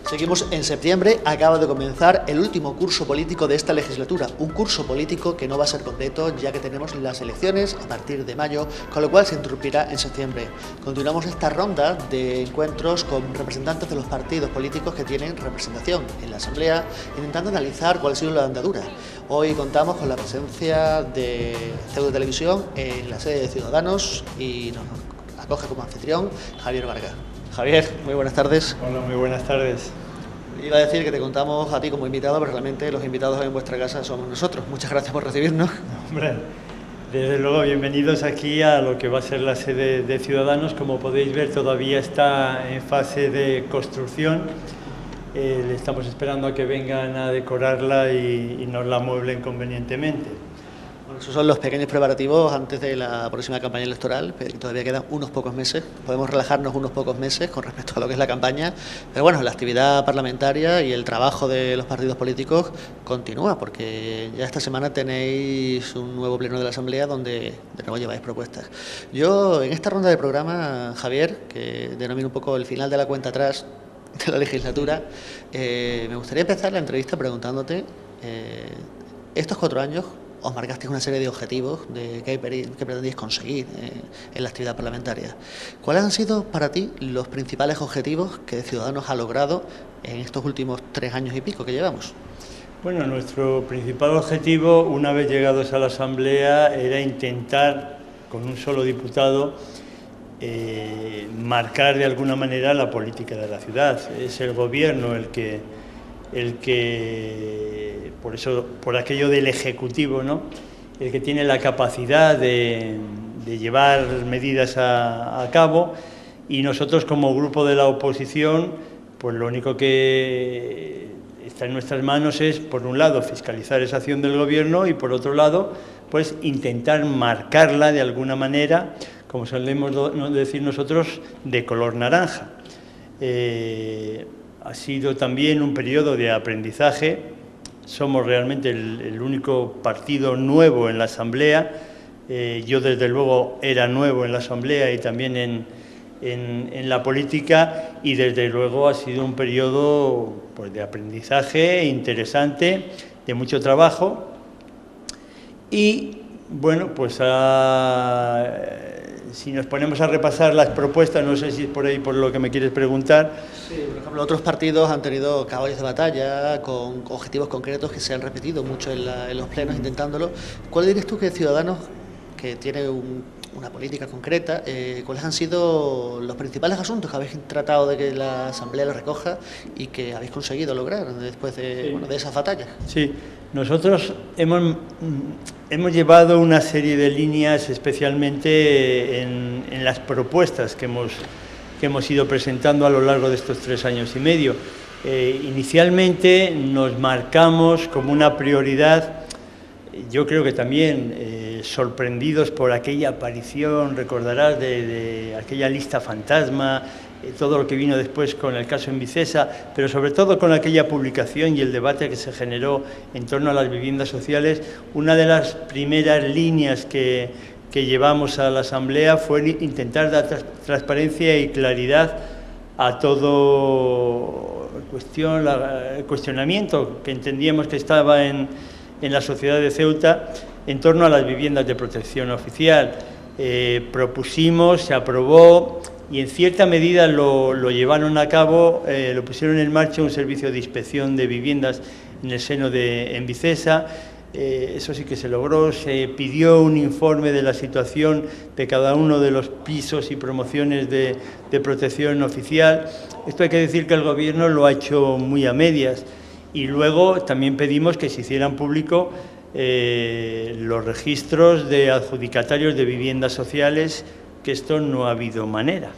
Seguimos en septiembre, acaba de comenzar el último curso político de esta legislatura, un curso político que no va a ser completo ya que tenemos las elecciones a partir de mayo, con lo cual se interrumpirá en septiembre. Continuamos esta ronda de encuentros con representantes de los partidos políticos que tienen representación en la Asamblea, intentando analizar cuál ha sido la andadura. Hoy contamos con la presencia de Ceuta Televisión en la sede de Ciudadanos y nos acoge como anfitrión Javier Vargas. Javier, muy buenas tardes. Hola, muy buenas tardes. Iba a decir que te contamos a ti como invitado, pero realmente los invitados en vuestra casa somos nosotros. Muchas gracias por recibirnos. Hombre, desde luego, bienvenidos aquí a lo que va a ser la sede de Ciudadanos. Como podéis ver, todavía está en fase de construcción. Le estamos esperando a que vengan a decorarla y nos la amueblen convenientemente. Bueno, esos son los pequeños preparativos antes de la próxima campaña electoral, que todavía quedan unos pocos meses. Podemos relajarnos unos pocos meses con respecto a lo que es la campaña, pero bueno, la actividad parlamentaria y el trabajo de los partidos políticos continúa, porque ya esta semana tenéis un nuevo pleno de la Asamblea donde de nuevo lleváis propuestas. Yo, en esta ronda de programa, Javier, que denomino un poco el final de la cuenta atrás de la legislatura, me gustaría empezar la entrevista preguntándote, estos 4 años os marcasteis una serie de objetivos que pretendíais conseguir en la actividad parlamentaria. ¿Cuáles han sido para ti los principales objetivos que Ciudadanos ha logrado en estos últimos 3 años y pico que llevamos? Bueno, nuestro principal objetivo, una vez llegados a la Asamblea, era intentar, con un solo diputado, marcar de alguna manera la política de la ciudad. Es el gobierno el que por aquello del Ejecutivo, ¿no?, el que tiene la capacidad de llevar medidas a cabo, y nosotros como grupo de la oposición, pues lo único que está en nuestras manos es, por un lado, fiscalizar esa acción del gobierno y, por otro lado, pues intentar marcarla de alguna manera, como solemos decir nosotros, de color naranja. Ha sido también un periodo de aprendizaje. Somos realmente el único partido nuevo en la Asamblea. Yo, desde luego, era nuevo en la Asamblea y también en la política, y desde luego ha sido un periodo, pues, de aprendizaje interesante, de mucho trabajo. Y bueno, pues si nos ponemos a repasar las propuestas, no sé si es por ahí por lo que me quieres preguntar. Sí, por ejemplo, otros partidos han tenido caballos de batalla con objetivos concretos que se han repetido mucho en los plenos intentándolo. ¿Cuál dirías tú que Ciudadanos, que tiene una política concreta, cuáles han sido los principales asuntos que habéis tratado de que la Asamblea lo recoja y que habéis conseguido lograr después de esas batallas? Sí, nosotros hemos llevado una serie de líneas, especialmente en las propuestas que hemos ido presentando a lo largo de estos 3 años y medio. Inicialmente nos marcamos como una prioridad, yo creo que también sorprendidos por aquella aparición, recordarás, de aquella lista fantasma, todo lo que vino después con el caso en Vicesa, pero sobre todo con aquella publicación y el debate que se generó en torno a las viviendas sociales. Una de las primeras líneas que llevamos a la Asamblea fue intentar dar transparencia y claridad a todo el cuestionamiento que entendíamos que estaba en la sociedad de Ceuta en torno a las viviendas de protección oficial. Propusimos, se aprobó, y en cierta medida lo llevaron a cabo, lo pusieron en marcha un servicio de inspección de viviendas en el seno en Vicesa. Eso sí que se logró. Se pidió un informe de la situación de cada uno de los pisos y promociones de protección oficial. Esto hay que decir que el Gobierno lo ha hecho muy a medias, y luego también pedimos que se hicieran público los registros de adjudicatarios de viviendas sociales, que esto no ha habido manera,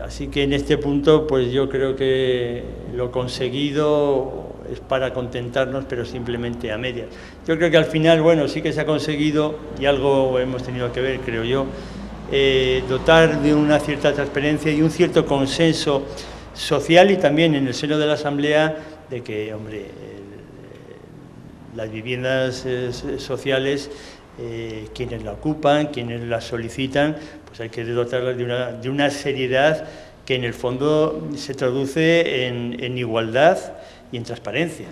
así que en este punto, pues yo creo que lo conseguido es para contentarnos, pero simplemente a medias. Yo creo que al final, bueno, sí que se ha conseguido, y algo hemos tenido que ver, creo yo, dotar de una cierta transparencia y un cierto consenso social y también en el seno de la Asamblea de que, hombre, las viviendas sociales, quienes la ocupan, quienes las solicitan, pues hay que dotarlas de una seriedad que en el fondo se traduce en igualdad y en transparencia.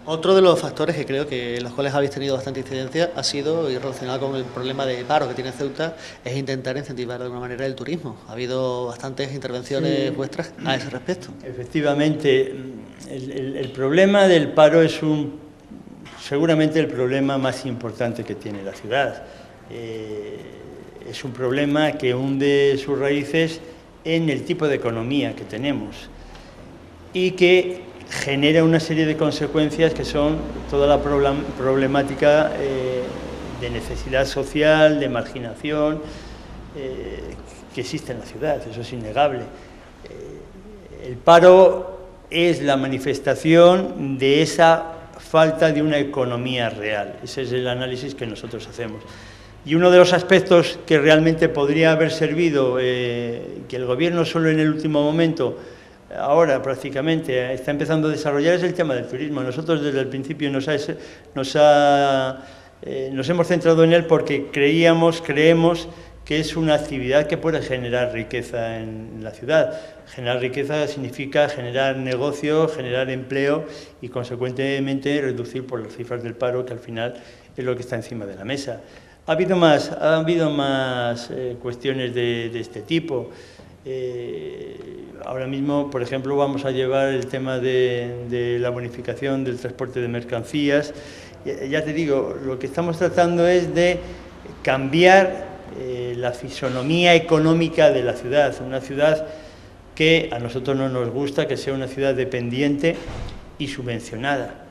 Otro de los factores que creo que los cuales habéis tenido bastante incidencia ha sido, y relacionado con el problema de paro que tiene Ceuta, es intentar incentivar de alguna manera el turismo. Ha habido bastantes intervenciones vuestras a ese respecto. Efectivamente, el problema del paro es seguramente el problema más importante que tiene la ciudad. Es un problema que hunde sus raíces en el tipo de economía que tenemos y que genera una serie de consecuencias que son toda la problemática de necesidad social, de marginación, que existe en la ciudad, eso es innegable. El paro es la manifestación de esa falta de una economía real, ese es el análisis que nosotros hacemos. Y uno de los aspectos que realmente podría haber servido, que el Gobierno solo en el último momento, ahora prácticamente está empezando a desarrollar, es el tema del turismo. Nosotros desde el principio nos hemos centrado en él porque creemos que es una actividad que puede generar riqueza en la ciudad. Generar riqueza significa generar negocio, generar empleo y consecuentemente reducir por las cifras del paro, que al final es lo que está encima de la mesa. Ha habido más cuestiones de este tipo. Ahora mismo, por ejemplo, vamos a llevar el tema de la bonificación del transporte de mercancías. Ya te digo, lo que estamos tratando es de cambiar la fisonomía económica de la ciudad, una ciudad que a nosotros no nos gusta, que sea una ciudad dependiente y subvencionada.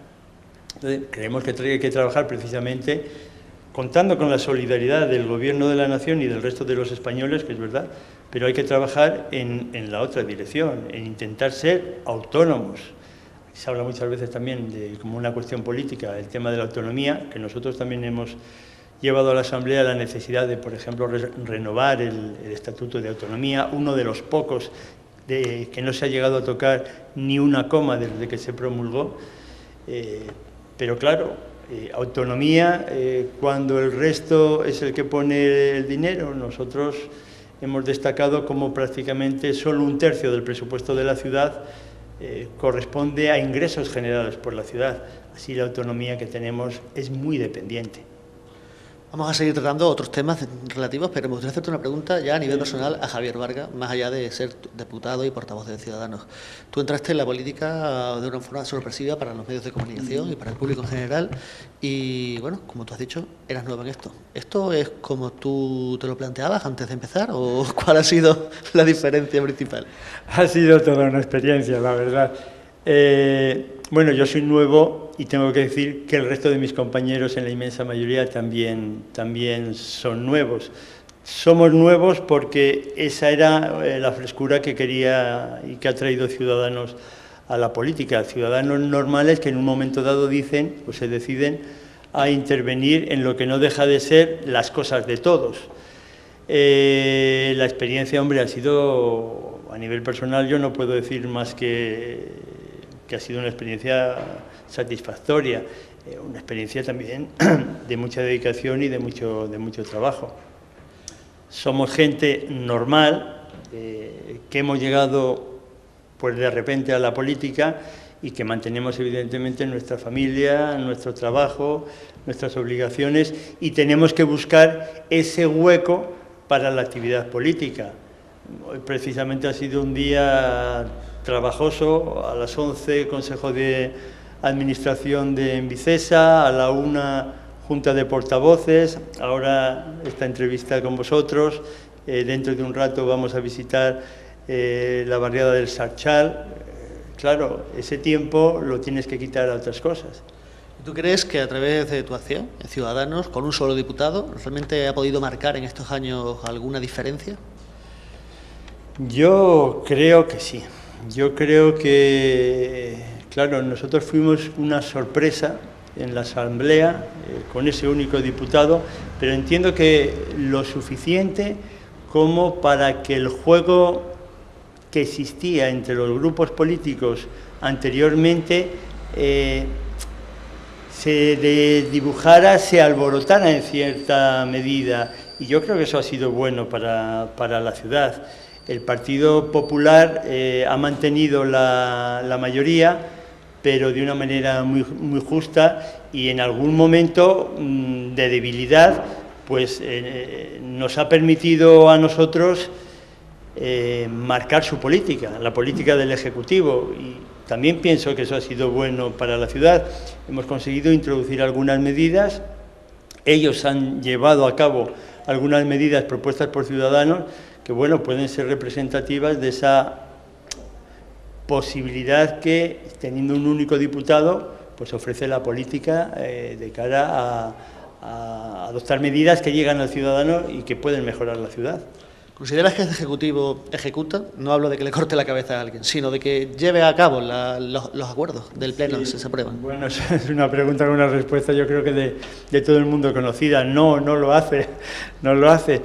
Entonces, creemos que hay que trabajar precisamente contando con la solidaridad del Gobierno de la Nación y del resto de los españoles, que es verdad, pero hay que trabajar en la otra dirección, en intentar ser autónomos. Se habla muchas veces también como una cuestión política, el tema de la autonomía, que nosotros también hemos llevado a la Asamblea la necesidad de, por ejemplo, renovar el Estatuto de Autonomía, uno de los pocos que no se ha llegado a tocar ni una coma desde que se promulgó, pero claro, autonomía cuando el resto es el que pone el dinero. Nosotros hemos destacado como prácticamente solo 1/3 del presupuesto de la ciudad corresponde a ingresos generados por la ciudad. Así la autonomía que tenemos es muy dependiente. Vamos a seguir tratando otros temas relativos, pero me gustaría hacerte una pregunta ya a nivel personal a Javier Vargas, más allá de ser diputado y portavoz de Ciudadanos. Tú entraste en la política de una forma sorpresiva para los medios de comunicación y para el público en general y, bueno, como tú has dicho, eras nuevo en esto. ¿Esto es como tú te lo planteabas antes de empezar o cuál ha sido la diferencia principal? Ha sido toda una experiencia, la verdad. Bueno, yo soy nuevo y tengo que decir que el resto de mis compañeros en la inmensa mayoría también son nuevos. Somos nuevos porque esa era la frescura que quería y que ha traído Ciudadanos a la política. Ciudadanos normales que en un momento dado dicen o se deciden a intervenir en lo que no deja de ser las cosas de todos. La experiencia, hombre, ha sido, a nivel personal, yo no puedo decir más que ha sido una experiencia satisfactoria, una experiencia también de mucha dedicación y de mucho trabajo. Somos gente normal, que hemos llegado pues de repente a la política y que mantenemos evidentemente nuestra familia, nuestro trabajo, nuestras obligaciones y tenemos que buscar ese hueco para la actividad política. Hoy precisamente ha sido un día trabajoso, a las 11 Consejo de Administración de Envicesa, a la 1 Junta de Portavoces, ahora esta entrevista con vosotros, dentro de un rato vamos a visitar la barriada del Sarchal. Claro, ese tiempo lo tienes que quitar a otras cosas. ¿Tú crees que a través de tu acción, en Ciudadanos, con un solo diputado, realmente ha podido marcar en estos años alguna diferencia? Yo creo que sí. Yo creo que, claro, nosotros fuimos una sorpresa en la Asamblea, con ese único diputado, pero entiendo que lo suficiente como para que el juego que existía entre los grupos políticos anteriormente se dibujara, se alborotara en cierta medida, y yo creo que eso ha sido bueno para la ciudad. El Partido Popular ha mantenido la mayoría, pero de una manera muy justa, y en algún momento de debilidad pues nos ha permitido a nosotros marcar su política, la política del Ejecutivo, y también pienso que eso ha sido bueno para la ciudad. Hemos conseguido introducir algunas medidas, ellos han llevado a cabo algunas medidas propuestas por Ciudadanos que, bueno, pueden ser representativas de esa posibilidad que, teniendo un único diputado, pues ofrece la política de cara a adoptar medidas que llegan al ciudadano y que pueden mejorar la ciudad. ¿Consideras que el Ejecutivo ejecuta? No hablo de que le corte la cabeza a alguien, sino de que lleve a cabo los acuerdos del Pleno que se aprueban. Bueno, es una pregunta con una respuesta, yo creo que de todo el mundo conocida. No lo hace, no lo hace.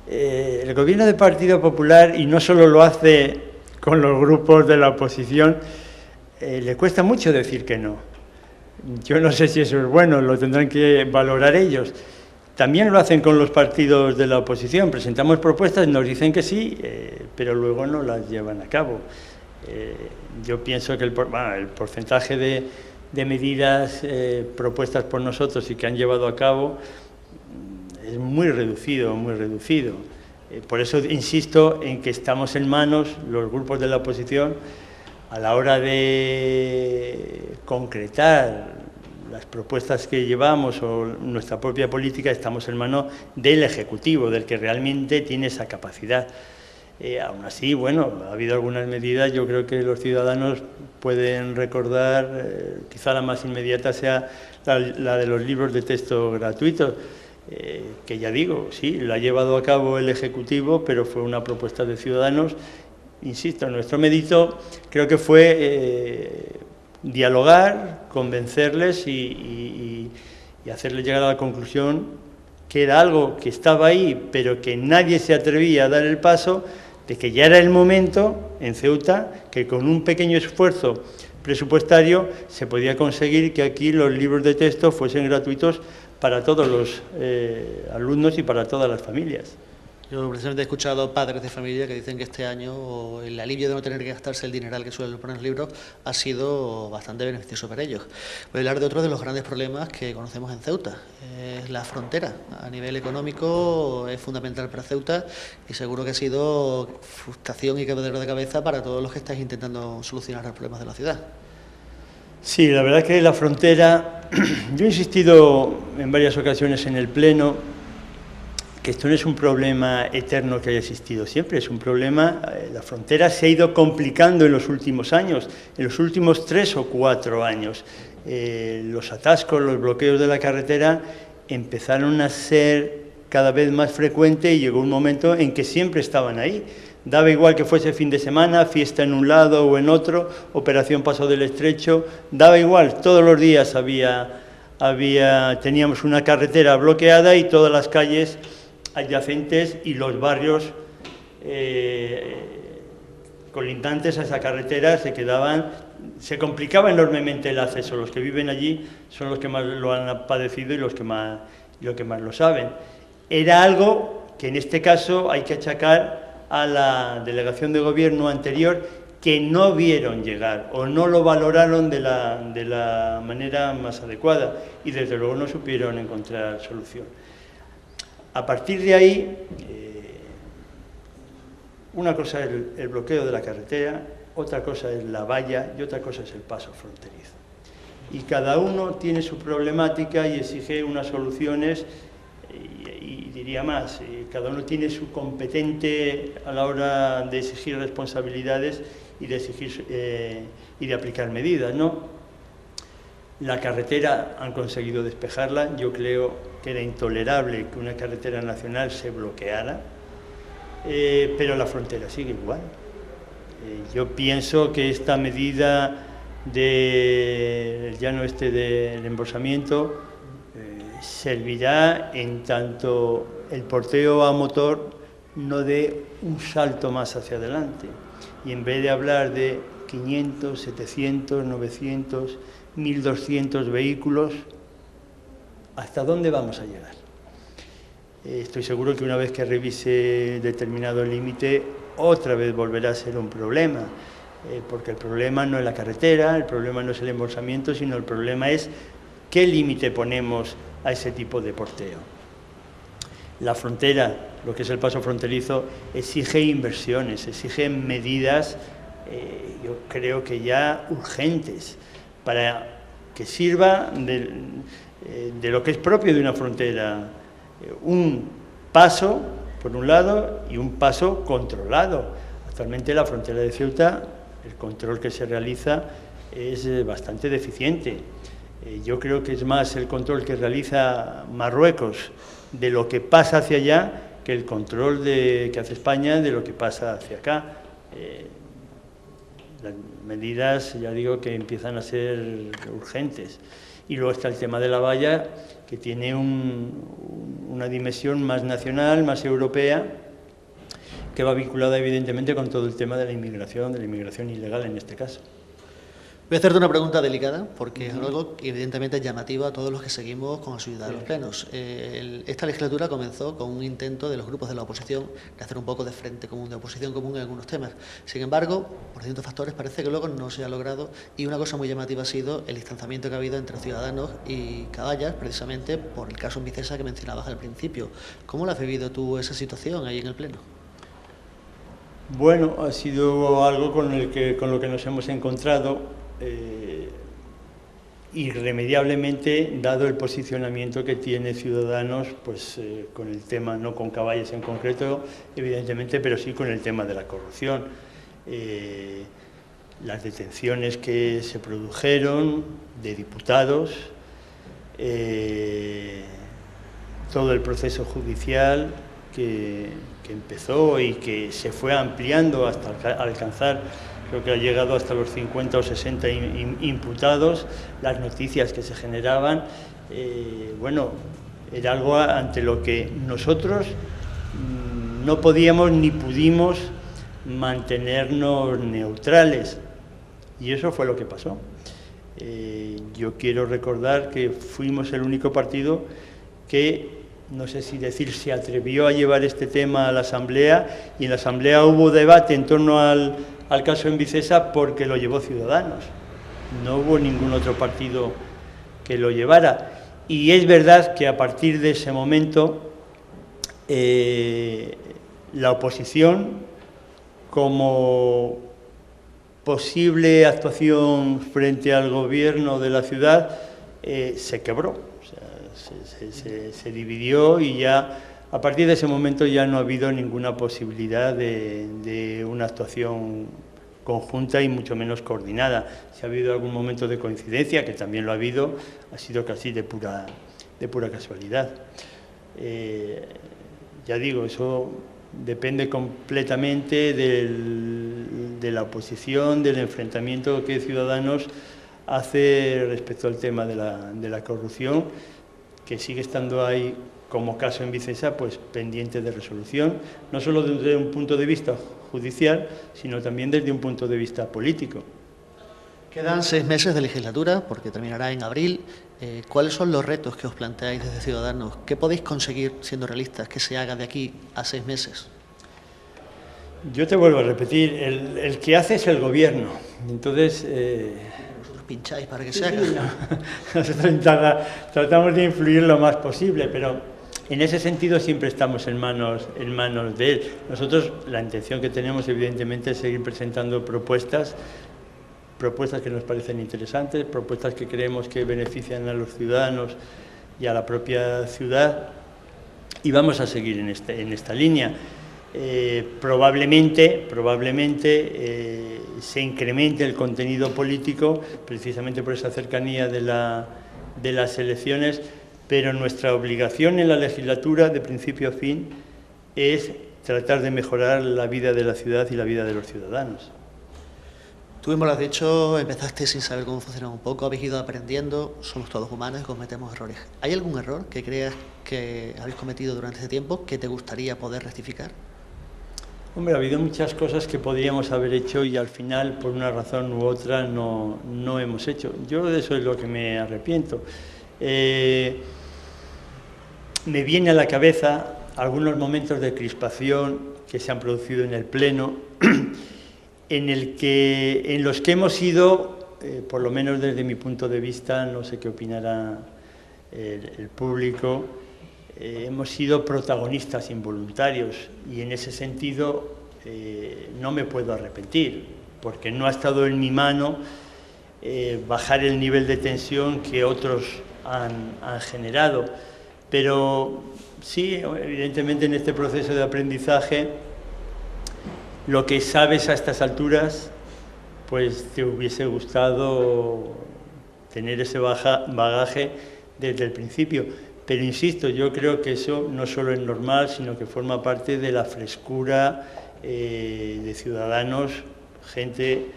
El gobierno del Partido Popular, y no solo lo hace con los grupos de la oposición, le cuesta mucho decir que no. Yo no sé si eso es bueno, lo tendrán que valorar ellos. También lo hacen con los partidos de la oposición. Presentamos propuestas, nos dicen que sí, pero luego no las llevan a cabo. Yo pienso que el porcentaje de medidas propuestas por nosotros y que han llevado a cabo es muy reducido, muy reducido. Por eso insisto en que estamos en manos, los grupos de la oposición, a la hora de concretar las propuestas que llevamos o nuestra propia política, estamos en manos del Ejecutivo, del que realmente tiene esa capacidad. Aún así, bueno, ha habido algunas medidas, yo creo que los ciudadanos pueden recordar, quizá la más inmediata sea la de los libros de texto gratuitos, que ya digo, sí, la ha llevado a cabo el Ejecutivo, pero fue una propuesta de Ciudadanos. Insisto, nuestro mérito creo que fue dialogar, convencerles y hacerles llegar a la conclusión que era algo que estaba ahí, pero que nadie se atrevía a dar el paso, de que ya era el momento en Ceuta, que con un pequeño esfuerzo presupuestario se podía conseguir que aquí los libros de texto fuesen gratuitos para todos los alumnos y para todas las familias. Yo precisamente he escuchado padres de familia que dicen que este año el alivio de no tener que gastarse el dineral que suelen poner los libros ha sido bastante beneficioso para ellos. Voy a hablar de otro de los grandes problemas que conocemos en Ceuta, es la frontera. A nivel económico es fundamental para Ceuta y seguro que ha sido frustración y quebradero de cabeza para todos los que estáis intentando solucionar los problemas de la ciudad. Sí, la verdad es que la frontera, yo he insistido en varias ocasiones en el Pleno, que esto no es un problema eterno que haya existido siempre, es un problema, la frontera se ha ido complicando en los últimos años, en los últimos 3 o 4 años. Los atascos, los bloqueos de la carretera empezaron a ser cada vez más frecuentes y llegó un momento en que siempre estaban ahí. Daba igual que fuese fin de semana, fiesta en un lado o en otro, operación Paso del Estrecho, daba igual, todos los días teníamos una carretera bloqueada y todas las calles adyacentes y los barrios colindantes a esa carretera se complicaba enormemente el acceso. Los que viven allí son los que más lo han padecido y los que más lo saben. Era algo que en este caso hay que achacar a la delegación de gobierno anterior, que no vieron llegar o no lo valoraron de la manera más adecuada y desde luego no supieron encontrar solución. A partir de ahí, una cosa es el bloqueo de la carretera, otra cosa es la valla y otra cosa es el paso fronterizo. Y cada uno tiene su problemática y exige unas soluciones y diría más, cada uno tiene su competente a la hora de exigir responsabilidades y de exigir y de aplicar medidas, ¿no? La carretera han conseguido despejarla. Yo creo que era intolerable que una carretera nacional se bloqueara, pero la frontera sigue igual. Yo pienso que esta medida del llano este del embolsamiento servirá en tanto el porteo a motor no dé un salto más hacia adelante. Y en vez de hablar de 500, 700, 900, 1200 vehículos, ¿hasta dónde vamos a llegar? Estoy seguro que una vez que revise determinado límite, otra vez volverá a ser un problema, porque el problema no es la carretera, el problema no es el embolsamiento, sino el problema es qué límite ponemos a ese tipo de porteo. La frontera, lo que es el paso fronterizo, exige inversiones, exige medidas, yo creo que ya urgentes, para que sirva de lo que es propio de una frontera, un paso por un lado y un paso controlado. Actualmente la frontera de Ceuta, el control que se realiza es bastante deficiente. Yo creo que es más el control que realiza Marruecos de lo que pasa hacia allá que el control que hace España de lo que pasa hacia acá. Las medidas, ya digo, que empiezan a ser urgentes. Y luego está el tema de la valla, que tiene una dimensión más nacional, más europea, que va vinculada evidentemente con todo el tema de la inmigración ilegal en este caso. Voy a hacerte una pregunta delicada, porque es algo que evidentemente es llamativo a todos los que seguimos con asiduidad de los plenos. Esta legislatura comenzó con un intento de los grupos de la oposición de hacer un poco de frente común, de oposición común en algunos temas. Sin embargo, por distintos factores, parece que luego no se ha logrado, y una cosa muy llamativa ha sido el distanciamiento que ha habido entre Ciudadanos y Caballas, precisamente por el caso Envicesa que mencionabas al principio. ¿Cómo lo has vivido tú esa situación ahí en el pleno? Bueno, ha sido algo con lo que nos hemos encontrado irremediablemente, dado el posicionamiento que tiene Ciudadanos, pues con el tema, no con Caballas en concreto, evidentemente, pero sí con el tema de la corrupción. Las detenciones que se produjeron de diputados, todo el proceso judicial que empezó y que se fue ampliando hasta alcanzar, creo que ha llegado hasta los 50 o 60 imputados, las noticias que se generaban, bueno, era algo ante lo que nosotros no podíamos ni pudimos mantenernos neutrales, y eso fue lo que pasó. Yo quiero recordar que fuimos el único partido que, no sé si decir, se atrevió a llevar este tema a la Asamblea, y en la Asamblea hubo debate en torno al caso Envicesa porque lo llevó Ciudadanos. No hubo ningún otro partido que lo llevara. Y es verdad que a partir de ese momento la oposición, como posible actuación frente al gobierno de la ciudad, se quebró. O sea, se dividió, y ya a partir de ese momento ya no ha habido ninguna posibilidad de una actuación conjunta y mucho menos coordinada. Si ha habido algún momento de coincidencia, que también lo ha habido, ha sido casi de pura casualidad. Ya digo, eso depende completamente de la oposición, del enfrentamiento que Ciudadanos hace respecto al tema de la corrupción, que sigue estando ahí como caso Envicesa, pues pendiente de resolución, no solo desde un punto de vista judicial, sino también desde un punto de vista político. Quedan 6 meses de legislatura, porque terminará en abril. ¿Cuáles son los retos que os planteáis desde Ciudadanos? ¿Qué podéis conseguir, siendo realistas, que se haga de aquí a 6 meses? Yo te vuelvo a repetir, el que hace es el gobierno. Entonces, vosotros pincháis para que se haga. Sí, no. Nosotros tratamos de influir lo más posible, pero en ese sentido siempre estamos en manos de él. Nosotros, la intención que tenemos, evidentemente, es seguir presentando propuestas que nos parecen interesantes, propuestas que creemos que benefician a los ciudadanos y a la propia ciudad, y vamos a seguir en esta línea. Probablemente se incremente el contenido político, precisamente por esa cercanía de las elecciones, pero nuestra obligación en la legislatura, de principio a fin, es tratar de mejorar la vida de la ciudad y la vida de los ciudadanos. Tú mismo lo has dicho, empezaste sin saber cómo funcionaba un poco, habéis ido aprendiendo, somos todos humanos y cometemos errores. ¿Hay algún error que creas que habéis cometido durante este tiempo que te gustaría poder rectificar? Hombre, ha habido muchas cosas que podríamos haber hecho y al final, por una razón u otra, no hemos hecho. Yo de eso es lo que me arrepiento. Me viene a la cabeza algunos momentos de crispación que se han producido en el Pleno, en los que hemos sido, por lo menos desde mi punto de vista, no sé qué opinará el público, hemos sido protagonistas involuntarios y en ese sentido no me puedo arrepentir, porque no ha estado en mi mano bajar el nivel de tensión que otros han generado. Pero sí, evidentemente en este proceso de aprendizaje, lo que sabes a estas alturas, pues te hubiese gustado tener ese bagaje desde el principio. Pero insisto, yo creo que eso no solo es normal, sino que forma parte de la frescura de ciudadanos, gente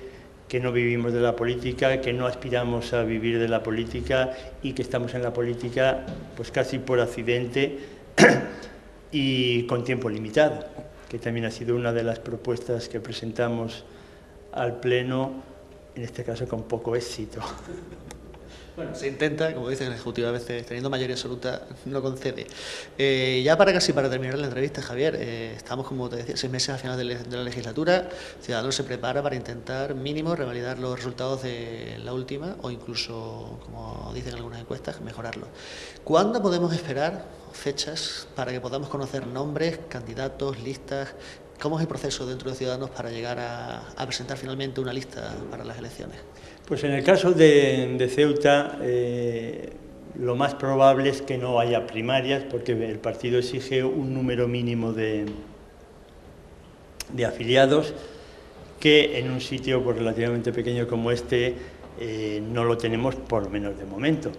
que no vivimos de la política, que no aspiramos a vivir de la política y que estamos en la política pues casi por accidente y con tiempo limitado, que también ha sido una de las propuestas que presentamos al Pleno, en este caso con poco éxito. Bueno, se intenta, como dice el Ejecutivo, a veces teniendo mayoría absoluta no concede. Ya para terminar la entrevista, Javier, estamos, como te decía, 6 meses al final de la legislatura. Ciudadanos se prepara para intentar mínimo revalidar los resultados de la última o incluso, como dicen algunas encuestas, mejorarlos. ¿Cuándo podemos esperar fechas para que podamos conocer nombres, candidatos, listas? ¿Cómo es el proceso dentro de Ciudadanos para llegar a presentar finalmente una lista para las elecciones? Pues en el caso de Ceuta, lo más probable es que no haya primarias, porque el partido exige un número mínimo de afiliados, que en un sitio pues, relativamente pequeño como este no lo tenemos, por lo menos de momento.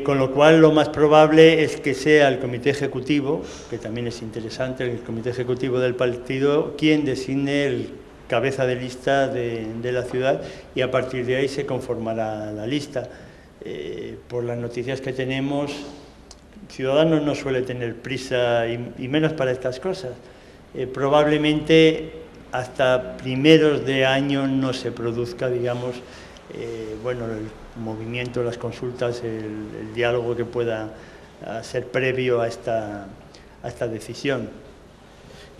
Con lo cual, lo más probable es que sea el comité ejecutivo, que también es interesante, el comité ejecutivo del partido, quien designe el cabeza de lista de la ciudad y a partir de ahí se conformará la lista. Por las noticias que tenemos, Ciudadanos no suele tener prisa y menos para estas cosas. Probablemente hasta primeros de año no se produzca, digamos, bueno, el movimiento, las consultas, el diálogo que pueda ser previo a esta decisión.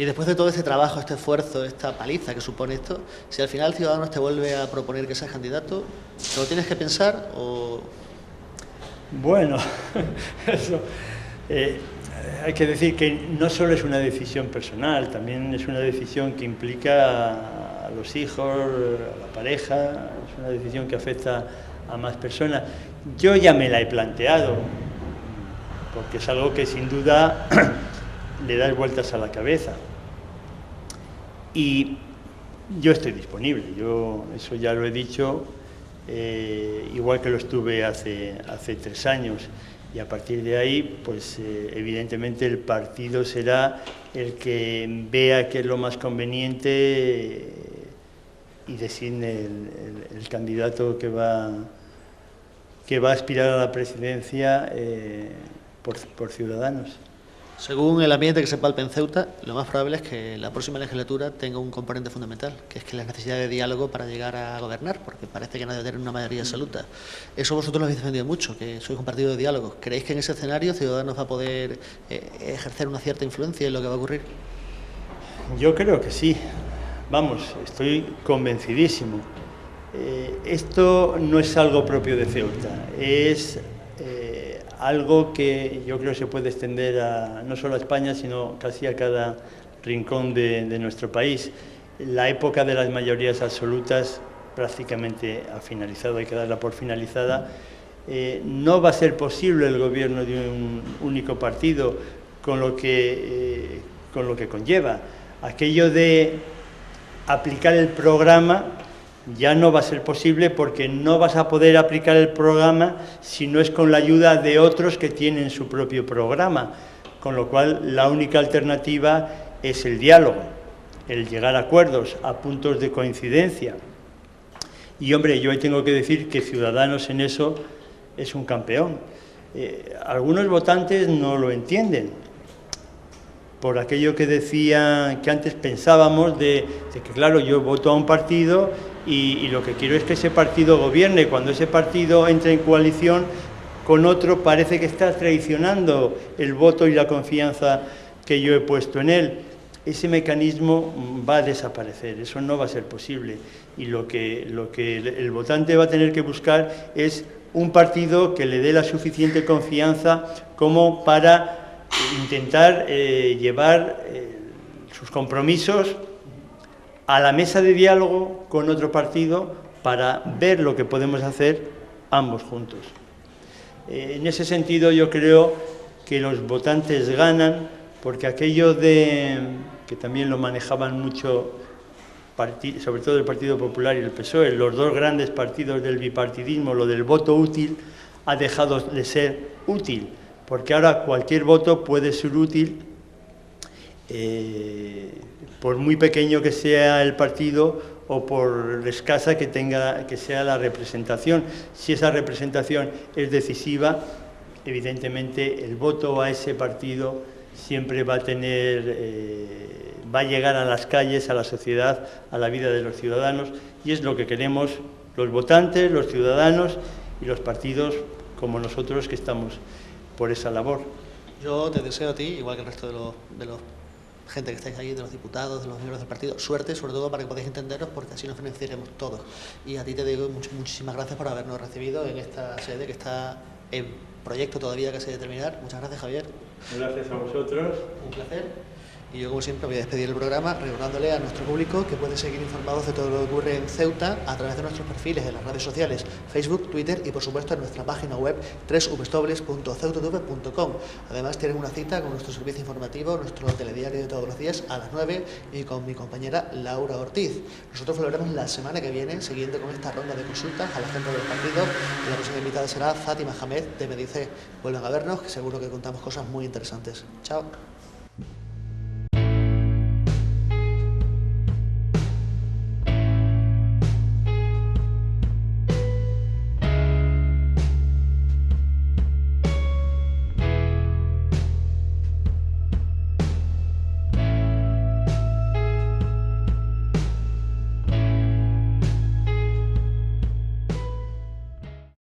Y después de todo este trabajo, este esfuerzo, esta paliza que supone esto, si al final Ciudadanos te vuelve a proponer que seas candidato, ¿te lo tienes que pensar o...? Bueno, eso, hay que decir que no solo es una decisión personal, también es una decisión que implica a los hijos, a la pareja, es una decisión que afecta a más personas. Yo ya me la he planteado, porque es algo que sin duda le das vueltas a la cabeza. Y yo estoy disponible, yo eso ya lo he dicho, igual que lo estuve hace 3 años. Y a partir de ahí, pues evidentemente el partido será el que vea qué es lo más conveniente y designe el candidato que va a aspirar a la presidencia por Ciudadanos. Según el ambiente que se palpa en Ceuta, lo más probable es que la próxima legislatura tenga un componente fundamental, que es que la necesidad de diálogo para llegar a gobernar, porque parece que nadie tiene una mayoría absoluta. Eso vosotros lo habéis defendido mucho, que sois un partido de diálogo. ¿Creéis que en ese escenario Ciudadanos va a poder ejercer una cierta influencia en lo que va a ocurrir? Yo creo que sí. Vamos, estoy convencidísimo. Esto no es algo propio de Ceuta, es algo que yo creo se puede extender no solo a España, sino casi a cada rincón de nuestro país. La época de las mayorías absolutas prácticamente ha finalizado, hay que darla por finalizada. No va a ser posible el gobierno de un único partido, con lo que conlleva. Aquello de aplicar el programa ya no va a ser posible, porque no vas a poder aplicar el programa si no es con la ayuda de otros que tienen su propio programa, con lo cual la única alternativa es el diálogo. el llegar a acuerdos, a puntos de coincidencia. Y, hombre, yo ahí tengo que decir que Ciudadanos en eso es un campeón. Algunos votantes no lo entienden, por aquello que decían, que antes pensábamos de que, claro, yo voto a un partido y lo que quiero es que ese partido gobierne. Cuando ese partido entra en coalición con otro, parece que está traicionando el voto y la confianza que yo he puesto en él. Ese mecanismo va a desaparecer, eso no va a ser posible. Y lo que el votante va a tener que buscar es un partido que le dé la suficiente confianza como para intentar llevar sus compromisos a la mesa de diálogo con otro partido para ver lo que podemos hacer ambos juntos. En ese sentido yo creo que los votantes ganan, porque aquello de, que también lo manejaban mucho, sobre todo el Partido Popular y el PSOE, los dos grandes partidos del bipartidismo, lo del voto útil ha dejado de ser útil, porque ahora cualquier voto puede ser útil, por muy pequeño que sea el partido o por escasa que sea la representación. Si esa representación es decisiva, evidentemente el voto a ese partido siempre va a llegar a las calles, a la sociedad, a la vida de los ciudadanos, y es lo que queremos los votantes, los ciudadanos y los partidos como nosotros que estamos por esa labor. Yo te deseo a ti, igual que el resto de los gente que estáis ahí, de los diputados, de los miembros del partido, suerte, sobre todo para que podáis entenderos, porque así nos beneficiaremos todos. Y a ti te digo muchísimas gracias por habernos recibido en esta sede que está en proyecto todavía que se debe terminar. Muchas gracias, Javier. Gracias a vosotros. Un placer. Y yo, como siempre, voy a despedir el programa recordándole a nuestro público que pueden seguir informados de todo lo que ocurre en Ceuta a través de nuestros perfiles en las redes sociales, Facebook, Twitter y, por supuesto, en nuestra página web www.ceutatv.com. Además, tienen una cita con nuestro servicio informativo, nuestro telediario de todos los días a las 9 y con mi compañera Laura Ortiz. Nosotros volveremos la semana que viene, siguiendo con esta ronda de consultas a la gente del partido. Y la próxima invitada será Fátima Hamed de Medice. Vuelvan a vernos, que seguro que contamos cosas muy interesantes. Chao.